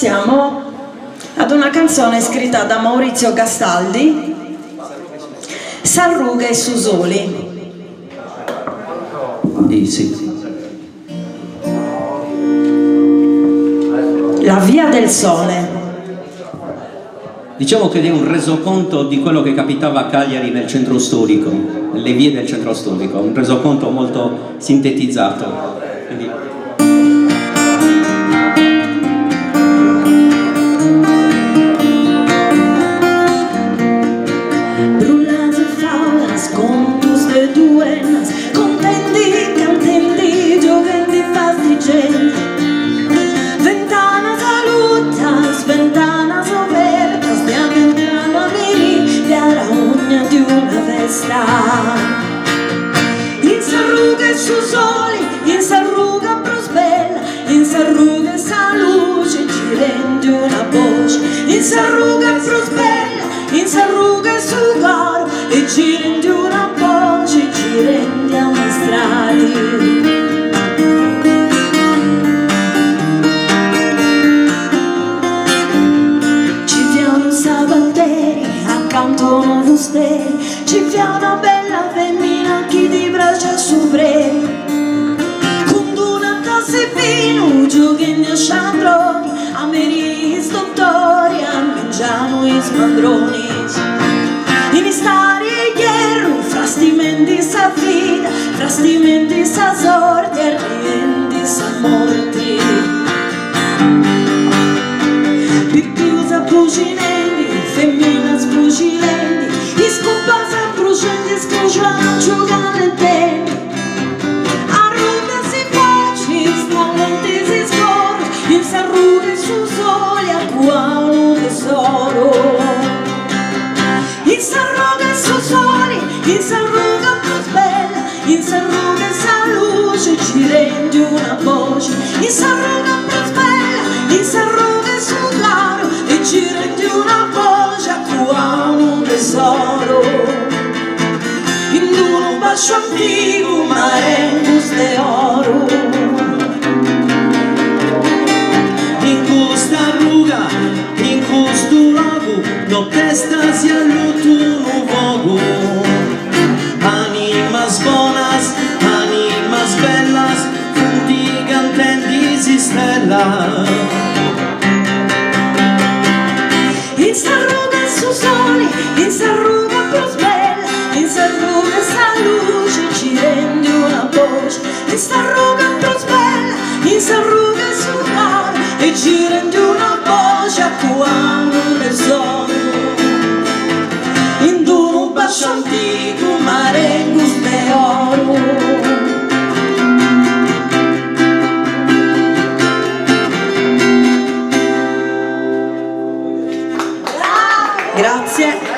Siamo ad una canzone scritta da Maurizio Gastaldi, S'arruga e Susoli. Sì. La via del sole. Diciamo che è un resoconto di quello che capitava a Cagliari nel centro storico, nelle vie del centro storico, un resoconto molto sintetizzato. Quindi... Ventana saluta, sventana soverta, stiamo entrando a venire alla ugna di una festa. In s'arruga e su soli, in s'arruga prosbella, in s'arruga e sa luce, ci rende una voce. In s'arruga e prosbella, in s'arruga e su coro, e ci rende una voce, ci rende a mostrare. Cantano fusteri, ci fia una bella femmina che ti braccia supremo. Con una tassa e vino, giochini a sciandroni, a meri dottori, a mangiano i smandroni. In stari e hierro, fra stimenti sa vita, fra stimenti sa sorte, e rienti sa morti. Pippiusa bucinenti, femmina sfucilenti, i scompasa brucianti scrociano giocano i denti. Arruga si facci, stallenti si scorre, in s'arruga su soli a un tesoro. In s'arruga su soli, in s'arruga prosbella, in s'arruga sa luce, ci rende una voce. In s'arruga prosbella, in s'arruga su caro, e ci rende una voce a un tesoro. In un bacio antico marengus de oro. In questa arruga, in questo luogo, no testa si allutuno vogo. Animas bonas, animas bellas, funti cantenti si stella. In s'arruga su soli, in s'arruga prosbella, in s'arruga sa luce, ci rende una voce. In s'arruga prosbella, in s'arruga su caro, e ci rende una voce a quando ne sono. In un bacio antico marengus de oro. Grazie.